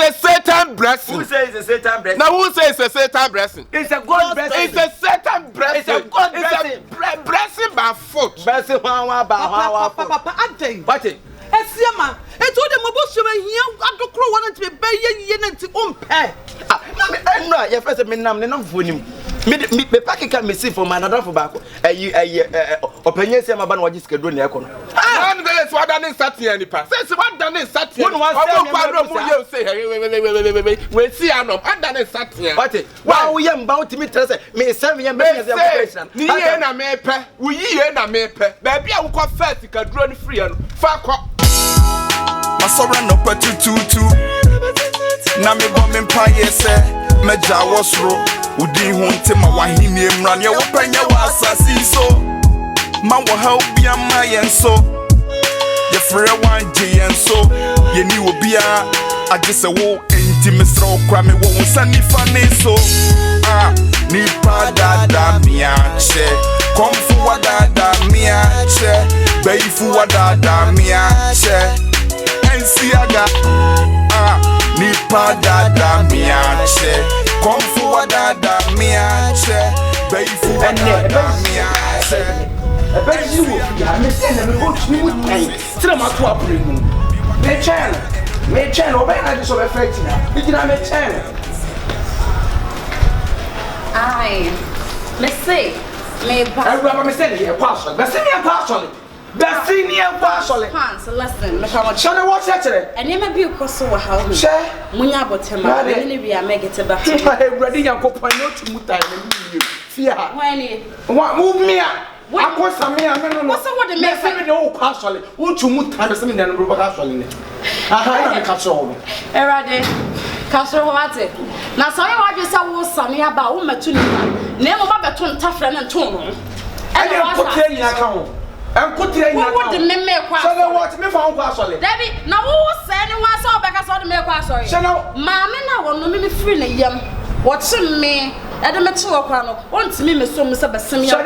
a Satan blessing. Who says it's a Satan blessing? Now who says it's a Satan blessing? It's a God blessing. It's a Satan blessing. It's a God blessing. It's a blessing by foot. Blessing Papa, what it? Esiama, eto de mobosu me hia adokro won to be ye na nti ompe. No, your first me nam ne nam fonim. Me pack can me see for my another for back. Openye se maba na waji schedule na ekono. Ah, no dey so done start here ni pa. Say what done start here. One say we see anom. Done start here. What it? Wow, we am bout me tell say me 7 years me operation. Ni ye na me pe. We ye na me pe. Ba bia wo ko first ka duro ni free no. Fa ko. Masora no patututu. Na me bo me pa yese. Meja wasro. Udi hunte ma wahini emran ye wo panya wa asasi so. Ma wo help bia ma yenso. Ye frere wan je yenso. Ye ni obi a agese wo enti mesra okra me wo nsani fa ne so. Ah, ni pa dada mi ache. Komfu wa dada mi ache. Beifu wa dada mi ache. Ensiaga. Ah, ni pa dada mi ache. Komfu wa dada mi ache. Beifu wa dada mi ache. Ebe you me say na me go me time. Tira ma to apregu. Me channel oba na just effect na. Me gina me channel. Ai. Me say me ba. Awurama me say here pastor. Be say me pastor. Be say me pastor. Pants listen. Me come Shana what chere? ene ma bi koso wa ha hu. She Munya botema. Me ne bi amegete ba. Ready yankopon no to mutai na me. Fear. Why What move me? Akwa samia me no. What's what the me say me o pastor. Wo to mutai say me na no pastor ni. Aha na me catch all. Erade. Kasoro wate. Na so ye wadwe sa wo same aba wo matu ni. Na mo ba beto ntafre na nton no. Ene kote ni aka ho. Enkote ni aka. Wo de meme kwa. So the what me fa ho kwa sole. Dabi na wo se ni wa so obeka so de me kwa sore. Maame na wo no me free na yam. Wo me ede me che wo kwa no. Wontimi me so me se besem ya.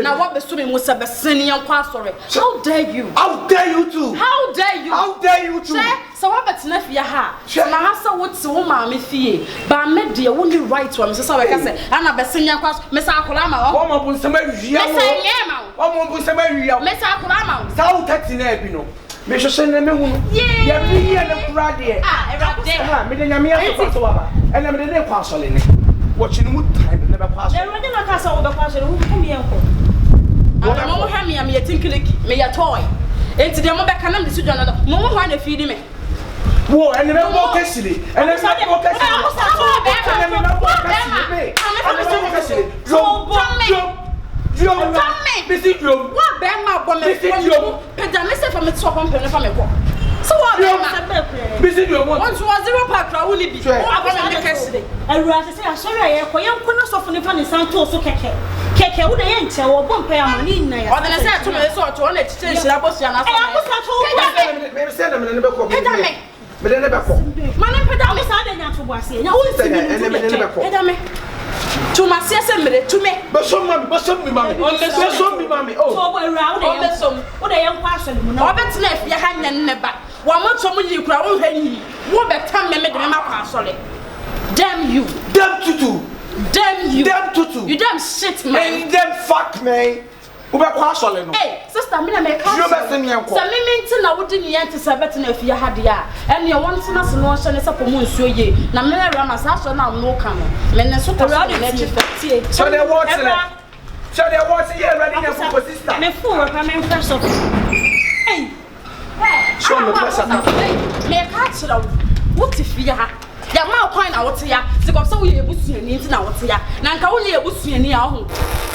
Na wo beso me mu se besen ya kwa sore. How dare you? How dare you too? How dare you? How dare you too? So what betena fia ha? Na ha se wo ti wo maame fie. Ba me de wo ni right wa me se we ka se ana besen ya kwa me sa akola ma wo. Wo mo bu se ma wia wo. Me se ye ma wo. Wo mo bu se ma wia wo. Me sa akola ma wo. Sa wo tati na bi no. Me hwehwe na me hu. Ya bi ye na kura de. Ah, erade. Ha, me de nyame ya so ba. Ena me de ne kwa sole ne. Watching mu time never pass. There we no ka so wo be kwa sole. Wo come here ko. Ama mo ha me am ye tinkiliki. Me ya toy. Enti de mo be kana me si dwa no. Mo ho na feed me. Whoa, and then more cashly. And then more cashly. And then more cashly. Drum. Busy drum. What Bema Bonnie? Pedam is from its top on pen from a walk. So what? Busy drum. Once was 0 pack, I will be. I rather say, I'm sorry, I couldn't soften the funny Santos so keke. Keke would enter or one pair of money. Or then I said to me, so to on it, I was young. I said, I'm in the book. But then never come. Madame Pedam is adding to was here. Now, to my sister, to me. But some mammy. Oh, around on some. What a young person. No, but left your hand and never. One more someone you crown penny. What better me solid. Damn you. Damn tutu. Damn you. Damn tutu. You damn shit, man. Damn fuck, man. Hey, sister, me make you better me uncle. So me mean na wodi ni yente se better if you had ya. And you want to know no share se pomo nsuo ye. Na me rama sa so na no ka no. Me ne so to na chi. So they watch it. So they watch it ready na for sister. Me fool work me fresh up. Hey. Show me pressure. Me catch it. What if you ha? Ya ma kwan na wote ya. Sika so we ebusuani nti na wote ya. Na nka wo ne ebusuani a ho.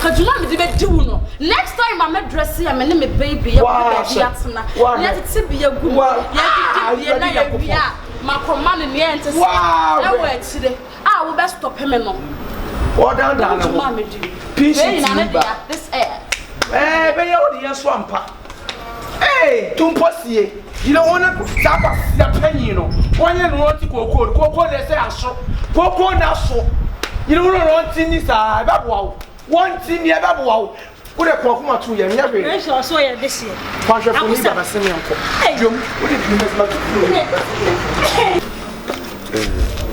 Kaduma me de be di wo no. Next time I me dress ya me ne me baby ya ko be atena. Ya tete bi ya gu. Ya di na ya bia. Ma koma ne ne ente se. E wo akire. Ah wo be stop me no. What down no. Peace. This air. Be ya wo de ya swampa. Hey, tumposie. You don't want to tap the penny, you know. One year, Coco, they say, I saw Coco, that's so. You don't want to this, wow. One thing, yeah, wow. Put a Coco to you, never. I saw you this year. Punch for me, but I send me uncle. Hey, what did you miss?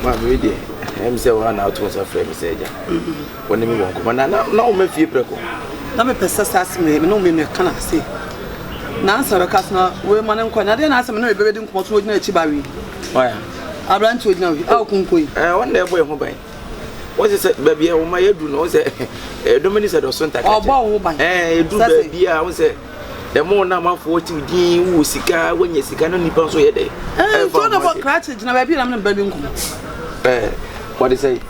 Ma me dey. Em say wa na to so frame say ja. Woni me won ko na o ma fie preko. Na me pese sas me no me no kana say. Na answer ka na we man nko na dey na asem na be be di nko so odina achi ba wi. Why? Abranti odina wi. Aw kunkoi. Won na boy ho ban. What is it baby o ma yedu no say Dominic said o so ntaka. Obo ho ban. Edu baby a won say the more na ma 40 din wo sika wonya sika no nipa so ye dey. So na for cratch na baby na me ba di nko. What do you say?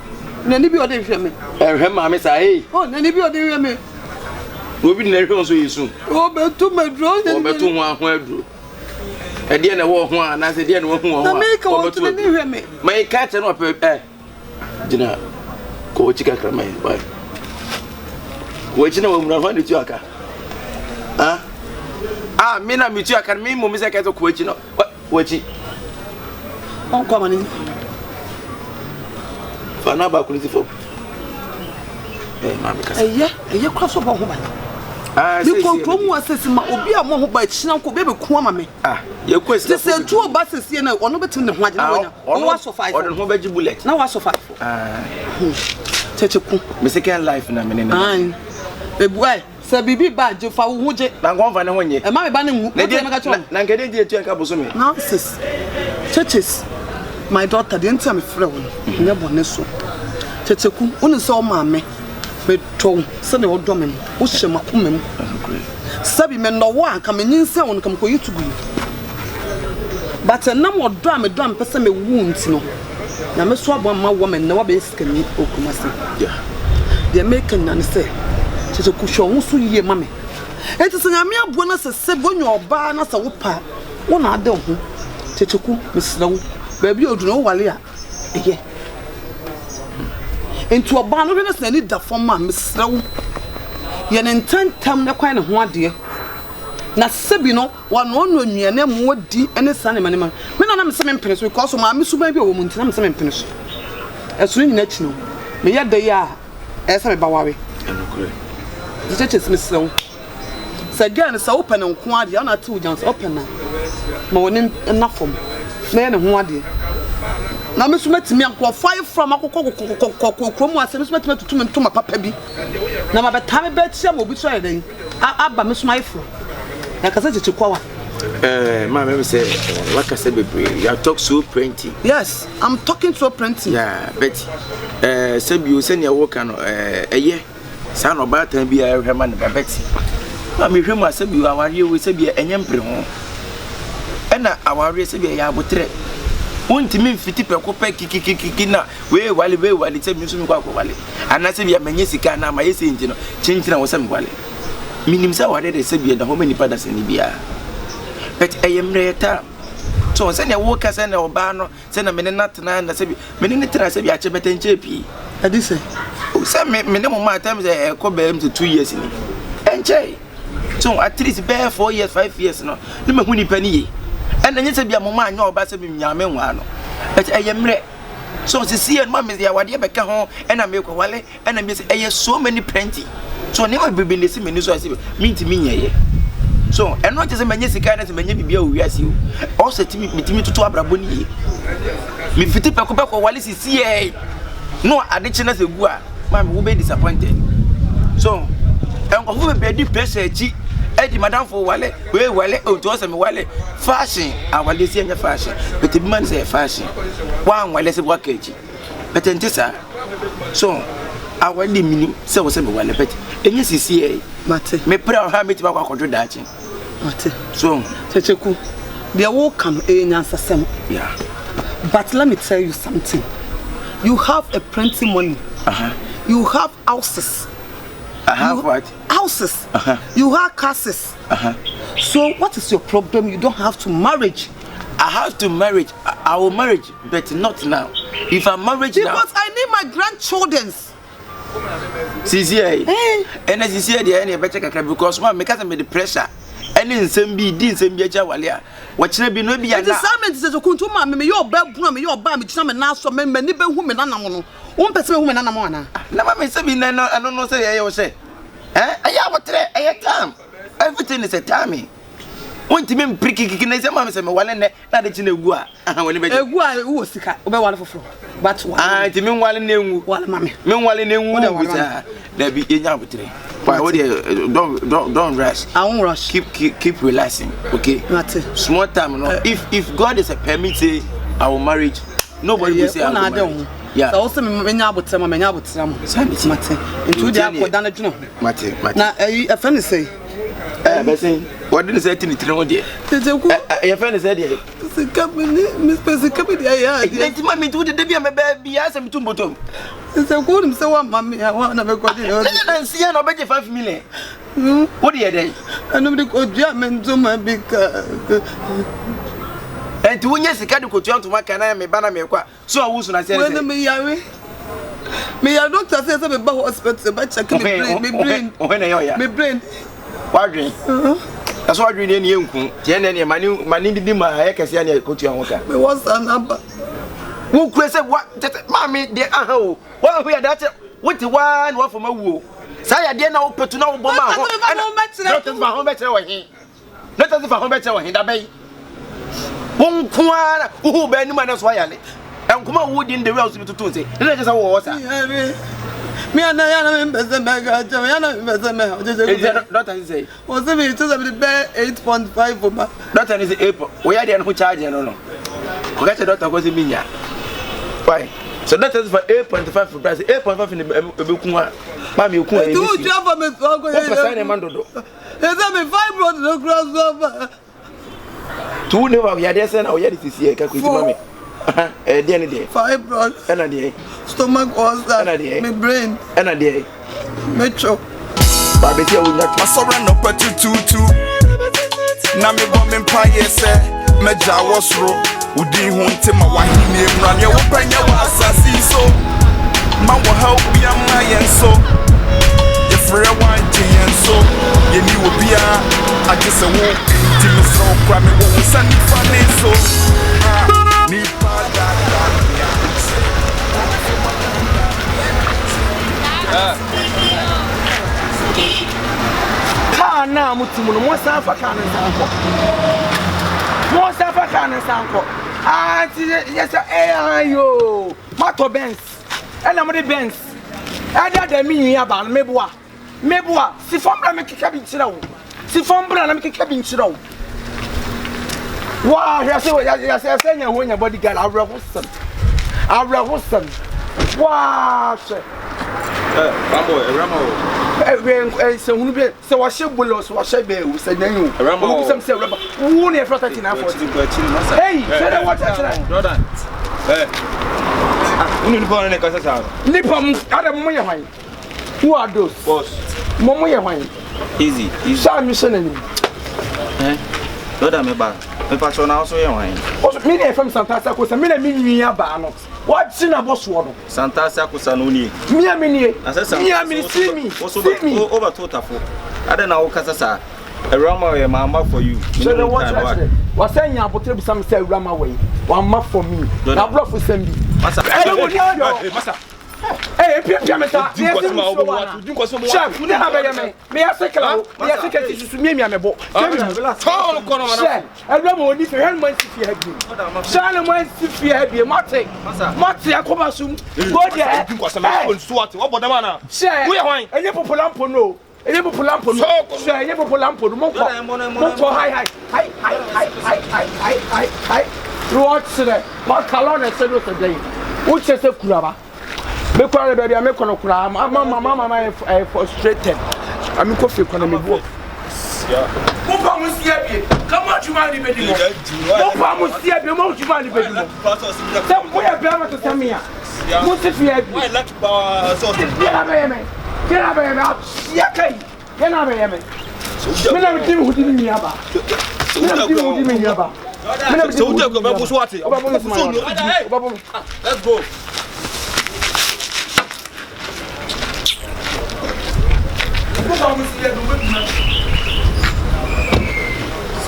Nani bi o dey hwe me. Hwe ma me say. Oh, nani bi o dey hwe me. Obi na hwe so yesu. O betu medro. O betu ho aduro. E de na wo ho na se de na wo ho. Na me ka wo to nani hwe me. My cat no pe Dina ko chika krama yi bye. Wo china wo mura ho de tu aka. Me na mi tu aka me mo mi se ka to ko chi no. Wo chi. On kwa mani. Fana ba kuliti fo. Ma me ka. Eye kwa so ba ho ba. Ni kontrol mu asesi ma obi a mo ho ba china ko be ku ama me. Ye kwesi. Ti se tu oba sesi na ono betim ne ho agina wonya. O wa so 5. Ono ho ba ji bullet. Na wa so 5. Kyekyeku. Me second life na me ne. Ebuai, se bibi ba je fa wo hoje. Na ngonfa ne ho nye. E ma me ba ne hu. Na nkede di etu enka boso me. No sis. Churches. My daughter didn't tell me friend. Nya bone so. Kyekyeku, unu se o ma me. Me to se ne odo me. Wo hye makoma mu. Sabi me no wo anka me nyinse won kam ko yutugu. But na mo do am do am pese me wu nti no. Na me so abo ma wo me na wo be skani okumase. Yeah. The American na say Kyekyeku sho wo so yie ma me. Enti se nya me abo na se bonyo oba na se wo pa. Wo na ade ho. Kyekyeku me sra wo. Ba bi odu no wale a. Eye. Enti oba no be na se ni da fom ma me sra wo. Ye ne ntantam na kwan ne ho ade. Na sebi no wa no nua na mu odi ene sa ne manema. Me na me se me mpene so because ma me suban bi wo mu ntina me se me mpene so. Eso nyina chi no. Me ya da ya esa me ba wawe. Churches me sra wo. Sa gan sa open nko ade ya na ti ujans open na. Ma woni na fom. Na ye ne ho ade. Na me sumetimi akọ 5 from akoko kromu ase me sumetimi tutu ntoma papa bi. Na ma beta me be tia mo bi so yeden. Aba me sumai fro. Na kasa Kyekyeku wa. Ma me say like I said you talk so plenty. Yes, I'm talking so plenty. Yeah, but say you say na work no eye. Sa no ba tan bi a hwema na babeti. Ma me hwema say bi aware we say bi enyempre ho. Ena aware say bi ya abotre. Won't mean fiti peko pe kiki na we wale say mi so mi kwa wale. Ana say bi amanye sika na ma yesi nti no chinchina wo say mi wale. Minim say wale de say bi da ho mani pada se ni bia. But ayemre ta so say na wo ka say na oba no say na mene natna na say bi mene ne tra say bi a chebeten chepi. Adi say o say mene mo ma time say ko be 2 years ni. Enche. So at least be 4 years 5 years no. Ni ma hu ni pani ye. And then you say, Mamma, and your bass of Yamano. But I am re. So, see, and mamma, they are what you become home, and I make a wallet, and I miss so many plenty. So, never be been the same news as mean to me. So, and not as a man, yes, kindness, and maybe we as you. Also, to me to Abra Bonee. Me fitty Pacopa or Wallis is CA. No addition as a gua. Mamma will be disappointed. So, and who will be a deep pressure? Eddie madam for wale we wale o to say me wale fashion our this year fashion but the man say fashion one wale say workage but entisa so our the minim say we say me wale but enye CCA mate me pray how me tiba kwa control that mate so Kyekyeku there will come a nyansasem yeah but let me tell you something you have a plenty money you have houses. I have what? Houses. You have castles. So what is your problem? You don't have to marriage. I have to marry. I will marry, but not now. If I marry now, because I need my grandchildren's. CCA. And as you say, the any better because one because I made the pressure. Any nsem bi di nsem bi aja wale a wachire bi no bi ya na the assignment is to kuntu ma me your ba bunu me your ba me china me na so me ni be hu me na nam no won pese me hu me na nam ana na ma me se bi na I don't know say ye say aya wotre aya time everything is a time won ti me priki kiki na se ma me se me wale ne na de china egu a woni be egu a wo sika wo be wale foforo But ah ti me nwale na enwu wala mame me nwale na enwu bisa da bi enya butre why what don't rush. I won't rush. Keep relaxing, okay? Small time, no. If God is a permit, say our marriage, nobody will say I don't. Yeah. So also me nyabo tema. Mate. Into the akwa dana juno. Mate. Na a friend say. Besin. What did you say to me today? Your friend said here. Sika me Sika me ya. Enti mama to the baby me baby ya sem tum botom. Sika ko nim say wa mama I want na me kwadi. Na see na obeje 5 million. What do you dey? Anu de ko dua me ntoma bika. Enti wonye sika de ko tua ntoma kana me bana me kwa. So awusu na say. When me yare. Me ya doctor say me ba hospital ba check me brain. When you ya? Me brain. Wadrin. That's what we need you. Jenny, mani di ma ya kesi ya ko tua ho ka. Me was an number. Who kwese what mommy de aho. What we that what the one what for my wo. Say ya de na wo petu na wo boma ho. Not as my home better wa hin. Not as if home better wa hin da bai. Won kwa who be ni man so ya le. En kuma wo di in the house to say. Let just wo sa. Me and I am better mega. Doctor say. Was it me to the bed 8.5 for my doctor is 8. We are the who charge no. Forget the doctor was me ya. Why? So that is for 8.5 for price. 8.5 in the Bukunwa. Mami, you can't do it. Job for me. There's a fibroid no crossover. 2 never we are there, send our yet this year. Mommy. A day. Fibroid. And a day. Stomach ulcer. My brain. And a day. Metro. Baby, you will not. My surrender per 222. Na me bomb empire say. Me jawas ro. Udi hunte ma wahini emran. Ye wopenya wa asasi so. Ma wo help ya ma yenso. Ye free wine to yenso. Ye ni obia. I just a wo. Ti me so kwa me wo sani fane so. Ni pa da. Na mutimu no mo san fa kan sanko mo san fa kan sanko ah ti yes ayo mato Benz e na mo de Benz ada da mi yin aba no meboa si fombra me keka bi nchira wo si fombra na me keka bi nchira wo wa ya se nya ho nya bodyguard awra hosam wa che Bambo, Awurama. So who be so wa she bulos wa she be we say nyan o. Awurama. Some say Awurama. Who na for 3940. Hey, say what that. Brother. Unu ni bon na kasa sa. Nipam adam mo ye hwan. Who are those? Boss. Mo ye hwan. Easy. Sa mi se na ni. Brother me ba. Me pa so na also ye hwan. Also me na from Santasa ko say me na mi nwia ba no. What sina boss wo no? Santasa ko sa no ni. Me amini. Me see me. Over totafo. Ada na wo kasa sa. Awurama we mama for you. So the watch actually. Was saying ya botre bi sam say Awurama way. One ma for me. Na block for send bi. Masa. Masa. Hey, pia meta. Chef, you have a man. Me a second. Me a second to me me amebo. Tall kono mana. Chef, Awurama oni fe hen man si fi habi. Shana man si fi habi. Mate. Mate akoba sum. Go there. On swat. What boda mana? Chef. Who ya hwan? Enye popolampo no. Enye popolampo no. Chef, enye popolampo no. Moko hi. Watch there. Ma kalon e se do today. Uche se kuraba. Me kware baby me kono kura mama frustrated ami ko fe kono me bo yeah mo pa mo si abie come on you man be di mo pa mo si abie mo you man be di mo se mo ya be ma to samia mo se fi abie why lucky power so get up here ya kai get up here me na me timi hudi mi aba so we go be so what let's go.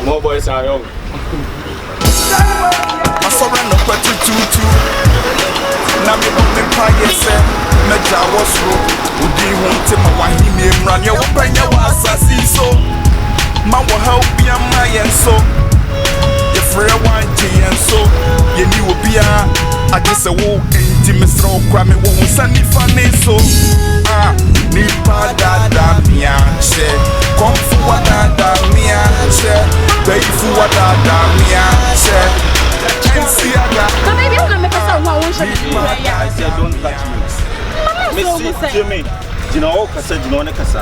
Small boys are young. I surrender per 222. Na me bomb empire say. Me jawas ro. Udi hunte ma wahini emran. Ye wopenya wa asasi so. Ma wo help ya ma yenso. Ye free wine to yenso. Ye ni obia. I just a wo Enti mesro kwa me wo nsani fane so nipa dada mianche komfu wadada mianche beifu wadada mianche kensi aga So baby, I'm make us one show. I said don't touch me. Missy Jimmy, you know, Kasa, you know, Kasa,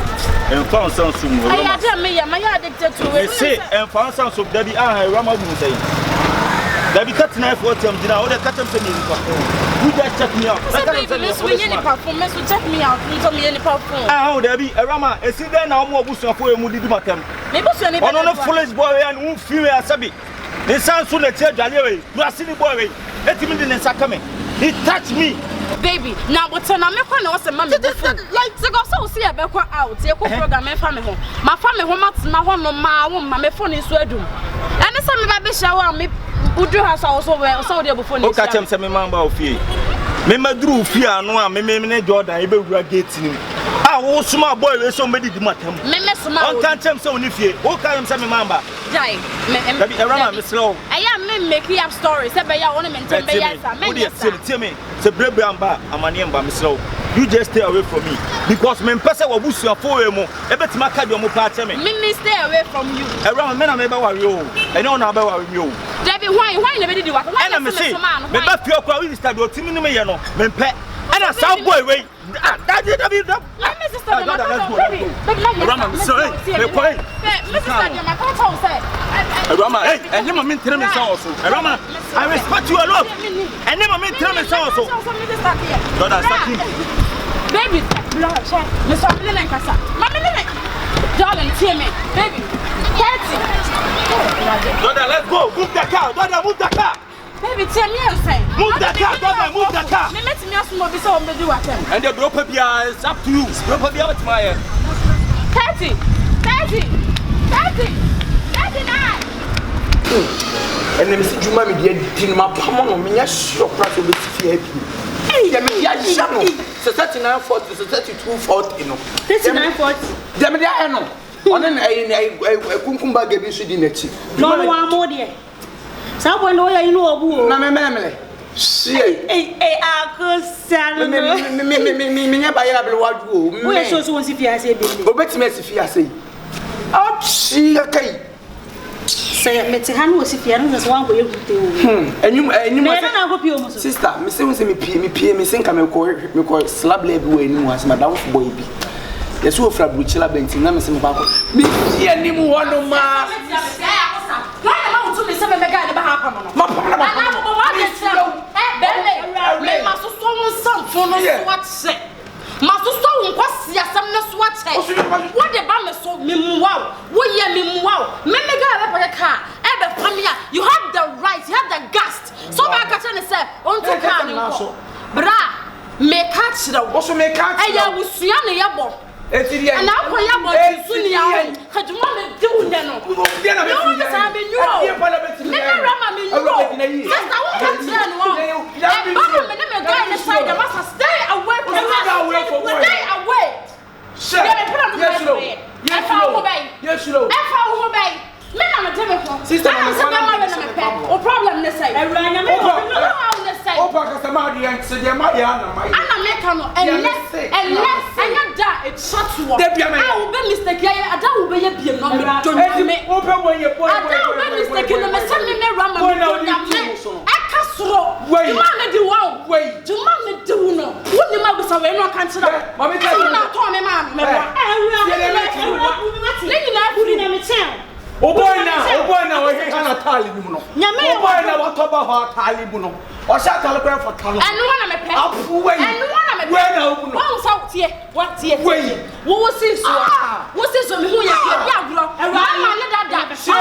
and found some soon. I don't me, I'm addicted to They it. say, and found some so Debbie, Rama will say. Debbie cut knife for them, you know, the cut them to me. You just check me out. Any performance will check me out. You told me any performance. Oh, Debbie, Rama, and see then now more boost for a moody matem. Maybe on a foolish boy and who feel a sabi. They sound soon at your Jallery, you are silly boy. Let him in the Sakame. He touched me. Baby, now what's an American or some mommy? Like, so see a back out, your program, my family home. My family home, my home, my phone is where do. And the summer baby shower me. Would you have also where so there before you catch him? Some member of you. Member drew fear, no, me Jordan, able to get him. I was small boy, somebody did not tell me. Member, can't tell so if you, what can some member? Jai, Miss Slow. I am making up stories about your ornament. Tell me, it's a brave bar, I'm a name by Miss Slow. You just stay away from me because men person will boost your four more. Every time I catch your part, me stay away from you. Around men, I'm about you. I don't know about you. Debbie, why never did you? And I'm saying, but if you're going to start your team in the men pet. And a sound boy, wait. That did Rama, and never mean to me also. Rama, I respect you a lot. And never mean to me also. Baby, Mr. Milancasa, Mamma, darling, hear me, baby. Dada, let's go. Move the car. Dada, move the car. Baby, tell me something. Move the car, Dada, move the car. Me let me ask you before me do what. And the broker beer is up to you. Broker beer with my 30. And then Mr. Juma, me did my palm, me, yes, your price will be happy. Hey, I mean, yes, so 3940 to 3240, you know. 3940. Them, I know. On a kumba gave you dinner. No one more dear. Someone know you know, Mamma. See, I could sell me by a what you. We are so if you say, go back to me if you say. Oh, see, okay. Say, Mexican was if you are one way to do. And you may not hope you, sister, Miss me think I'm a call slab label when was Madame Baby. Yes, we'll flap with Chilla Benton, I'm a simple. Me, anyone of my. Why am I to me? Some of the guy never happened. What say? Master Stone was some what the bummer so me wow. What ye me wow. Memega a car. Ever Pamia, you have the right, you have the gust. So I can say, on to car. Bra, make catch the also make catch. I will see Yeboah. And now I am going to see you. Had you want to do that? No, I mean, you never run me. Yes, I won't have to learn one. I'm guy inside the master. Stay away from me. Stay away. Yes, you obey. Men are a difficult sister. Or problem, let's say. Oh boy now, we can't tell you. Oh boy now, what about Talibuno? Or shall tell a for Taliban? And one of my pets, and one of my pets, out here. What's here? Wait, what was this? What's this? Who you are? That. So I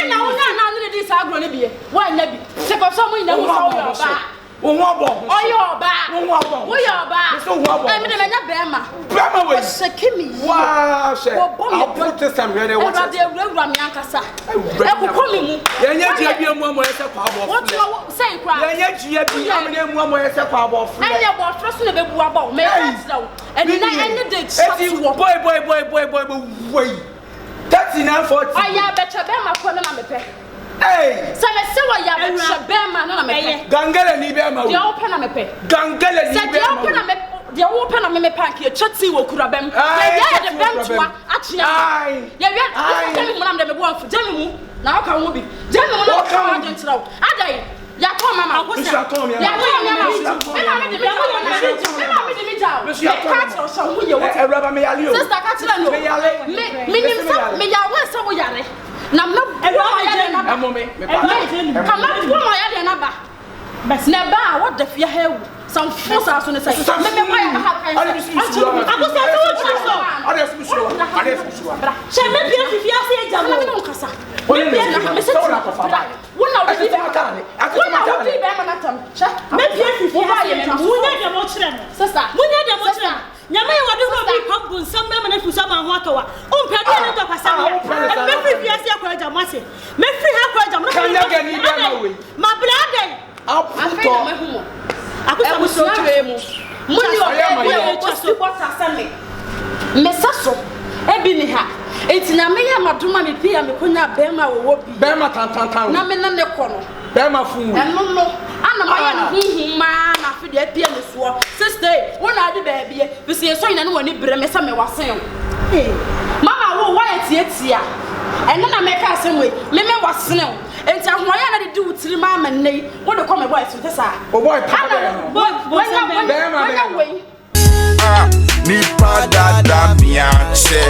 know none of this are going to be. Why, Nebby? Take off someone that was all your back. Oh, you're back. We are back. So, I'm in a Bama. Bama was a Kimmy. Wow, I'll put this time ready. What are the Ram Yankasa? I will call him. Yet, you are more as a power. What do you say? Yet, you are more as a power. I never trusted a about me. And then I ended boy. Wait. That's enough for I better Bama for them. Hey! Sɛ me se wɔ ya me hyɛ bɛrima no na mepɛ. Gangala ni bɛrima wo. Deɛ wopɛ na mepɛ. Gangala ni Sɛ deɛ bɛrima wopɛ na wo. mepɛ. Deɛ wopɛ na mepɛ anke yɛtwa tii wɔ kura bɛm. Yɛwia yɛde bɛm toa akyea. Yɛwia ɛsɛ me mu nam de me bo amfo. Gya me mu na woka wo bi. Gya me mu na woka wo de nkyerɛ wo. Adai. Yakɔ mama. Yakɔ mama. Ɛna me de me jaw. Me ka kyerɛ sɛ wo yɛ wo. Awuraba me yale o. Sister ka kyerɛ no. Me yale. Me nim sɛ me yawo sɛ wo yare. Na me Ɛmo me. Kama wo ma yare na ba. Na ba what the fear hewu. Some force as on the side. Me why I have kind. I go say so. She me pia fifia se eja mo. Me no kasa. Me pia me se wo na wo bi be makane. Wo bi be manatam. Me pia fifia se wo nya de mo kire no. Sister. Wo nya de mo kire. Nyame ye wode no bi pambu nsam na na fusa ma ho akawa. O mpa de no to kwasa me. Me fifia se akwa eja mo ase. Me fi ha akwa eja mo. Kanya gani be ma we. Ma blade. Afuto. Akusa mo so twe mu. Muni o ko support aseme. Mesaso ebi ni ha. Enti na me ya madoma me pia me konya bema wo bi. Bema tantantan. Na me na ne kɔ no. Bema fu. Eno no. Ana ma ya no hunhun ma na fi de pia me so. Sister, wo na ade ba bia. Bi se so ina ne woni bre me sa me wasen. Mama wo why tietia. Eno na me ka asem we. Me wasen. Enti ahoya na de di wutiri ma amane wo de come boy so tesa o boy papa boy bema nipa dada miache